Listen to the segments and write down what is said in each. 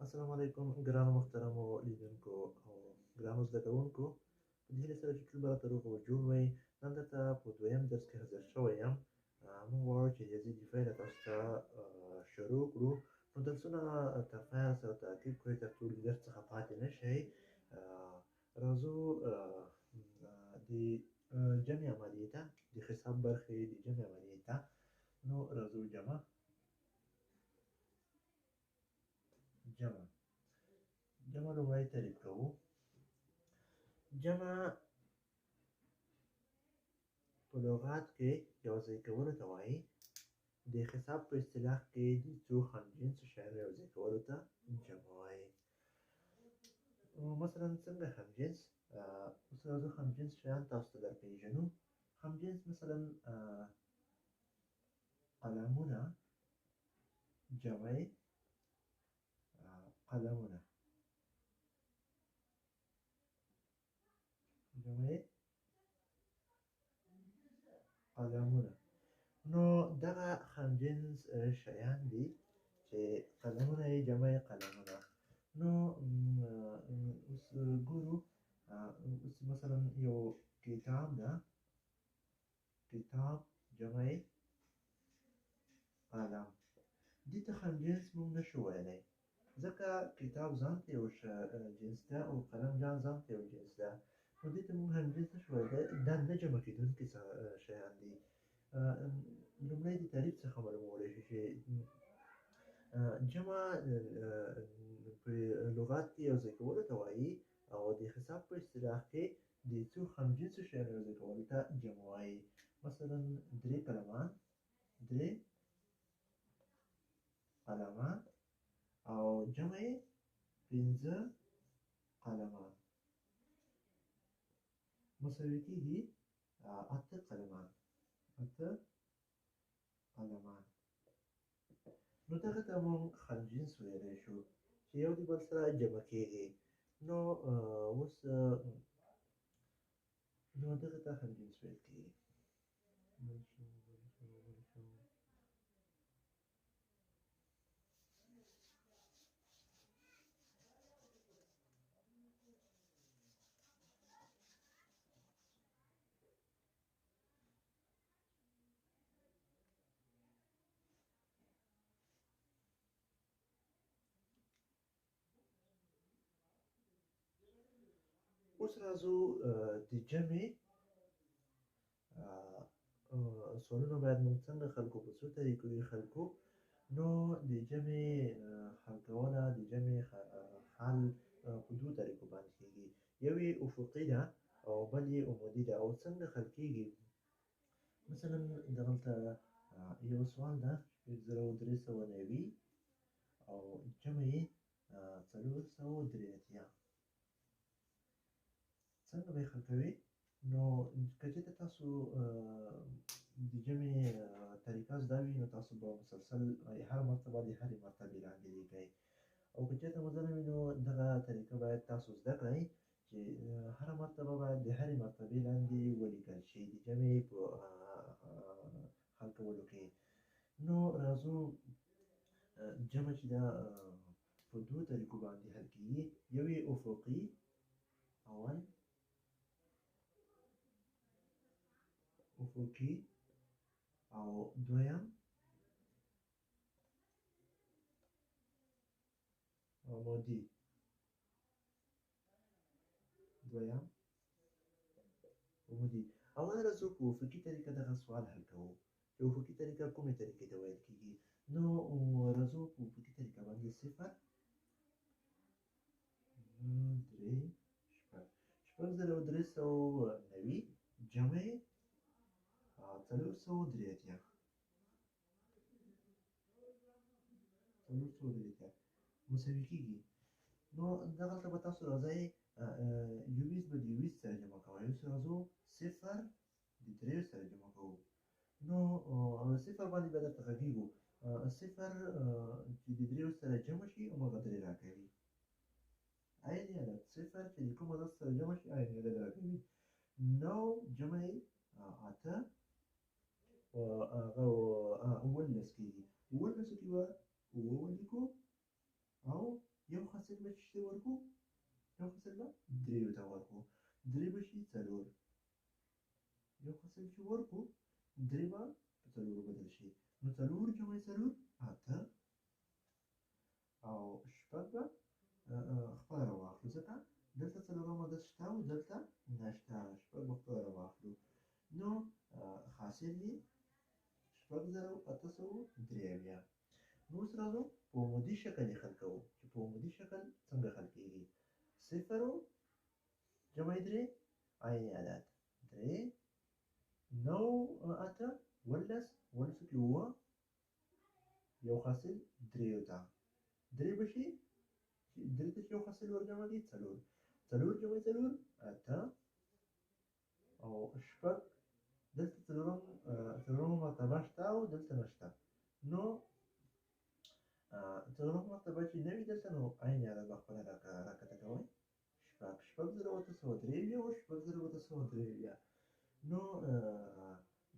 السلام علیکم ګرانو محترمو لیدونکو او ګرانو زده کوونکو په دې هیله سره چې ټول به راته روغ او جوړ وئ. نن درته په دویم درس کې حاضر شوی یم. موږ غواړو چې ریاضي دفاعي له تاسو ته شروع کړو. نو درسونه تر پایه سره تعقیب کړئ تر څو له درس څخه پاتې نه شئ. راځو د جمع عملیې ته، د حساب برخې د جمع عملیې ته. نو راځو جمع لومړی تعریف کوو. جمع په لغت کې یوځای کولو ته وایي. د حساب په اصطلاح کې د څو همجنسو شیانو یوځای کولو ته جمع وایي. مثلا څنګه همجنس؟ اوس راځو همجنس شیان تاسو ته درپېژنو. همجنس مثلا قلمونه، جمع قلمونه، جمع قلمونه. نو دغه همجنس شیان دي چې قلمونه یې جمع قلمونه. نو اوس ګورو، اوس مثلا یو کتاب ده، کتاب جمع قلم. دې ته همجنس موږ نشو ویلی، ځکه کتاب ځان ته یو جنس ده او قلم ځان ته یو جنس ده. نو دې ته موږ همجنس نشو ویلی، دا نه جمع کېدونکي شیان دي. لومړی د تعریف څخه معلومولی شو چې جمع په لغت کې یوځای کولو ته وایي او د حساب په اصطلاح کې د څو همجنسو شیانو یوځای کولو ته جمع وایي. مثلا درې قلمان، درې قلمان او جمع یې پنځه قلمان مساوي کېږي اته قلمان، اته قلمان. نو دغه ته موږ همجنس ویلی شو چې یو د بل سره جمع کېږي. نو اوس نو دغه ته همجنس ویل کېږي. اوس راځو د جمع سوالونه باید موږ څنګه حل کړو، په څو طریقو یې حل کړو. نو د جمع حل کول، د جمع حل په دوو طریقو باندې کېږي. یو یې افقي ده او بل یې عمودي ده. او څنګه حل کېږي؟ مثلا دلته یو سوال ده 6390 او جمع یې 483. څنګه به یې حل کوئ؟ نو که چېرته تاسو د جمع طریقه زده وي نو تاسو به مسلسل هر مرتبه د هرې مرتبې لاندې لیکئ. او که چېرته مو زده نه وي نو دغه طریقه باید تاسو زده کړئ چې هره مرتبه باید د هرې مرتبې لاندې ولیکل شي د جمع په حل کولو کې. نو راځو جمع چې ده په دوو طریقو باندې حل کېږي. یو یې افقي، اول افقي او دویم عمودي. دویم عمودي. اول راځو په افقي طریقه دغه سوال حل کوو. چې افقي طریقه کومې طریقې ته ویل کېږي؟ نو راځو په افقي طریقه باندې 0 3 6,390 جمع 483 مساوي کېږي. نو دغلته به تاسو راځئ یویست به د یویست سره جمع کوئ. اوس راځو 0 د 3 سره جمع کوو. نو 0 باندې به درته غږېږو. 0 چې د 3 سره جمع شي هماغه 3 راکوي. عین عدد 0 چې د کوم عدد سره جمع شي عین عدد راکوي. 9 جمع یې 8 هغه 19 کېږي. 19 کې به 9 ولیکو او یو حاصل به چی ورکو یو حاصل به دریو ته ورکو درې به شي څلور یو حاصل چې ورکو درې به په څلورو بدل شي نو څلور جمع څلور اته او شپږ به خپله راواخلو ځکه دلته څلورم عدد شته او دلته نشته شپږ به خپله راواخلو نو حاصل یې شپږ زره اته سوه درې اویا نو اوس راځو په عمودي شکل یې حل کوو چې په عمودي شکل څنګه حل کېږي صفر جمع درې عین عدد درې نو اته ولس ولسو کې اووه یو حاصل دریو ته درې به شي درې ته چې یو حاصل ورجمع کړي څلور څلور جمع څلور اته او شپږ دلته څلورمه مرتبه شته او دلته نشته نو څلورمه مرتبه چې نه وي دلته نو عین عدد به خپله راکښته کوئ شپږ زره اوته سوه درې اویا او شپږ زره اوته سوه درې اویا نو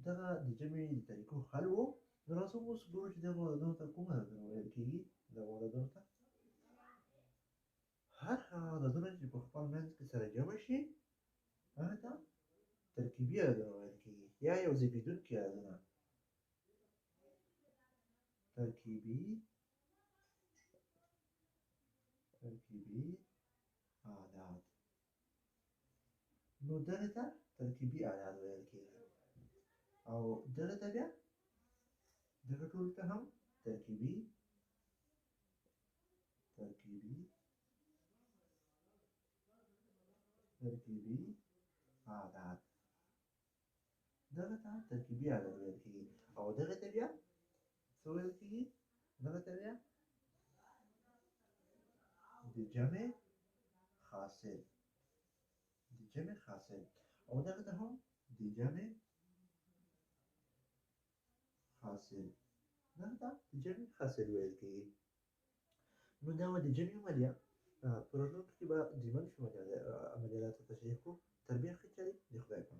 دغه د جمع د طریقو حل و نو راځو اوس ګورو چې دغو عددونو ته کوم عددونه ویل کېږي دغو عددونو ته هر هغه عددونه چې په خپل منځ کې سره جمع شي هغه ته ترکیبي عددونه ویل کېږي یا یو زېږېدونکي عددونه ترکیبي اعداد نو دغه ته ترکیبي اعداد ویل کېږي او دغه ته بیا دغه ټولو ته هم ترکیبي اعداد دغه ته ترکیبي اعداد ویل کېږي او دغه ته بیا څه ویل کېږي دغه ته بیا د جمع حاصل او دغه ته هم د جمع حاصل ویل کېږي نو دا به د جمع عملیه په راتلونکي کې به د منفي عملیاتو تشریح کړو تر بیا ښه چلې د خدای په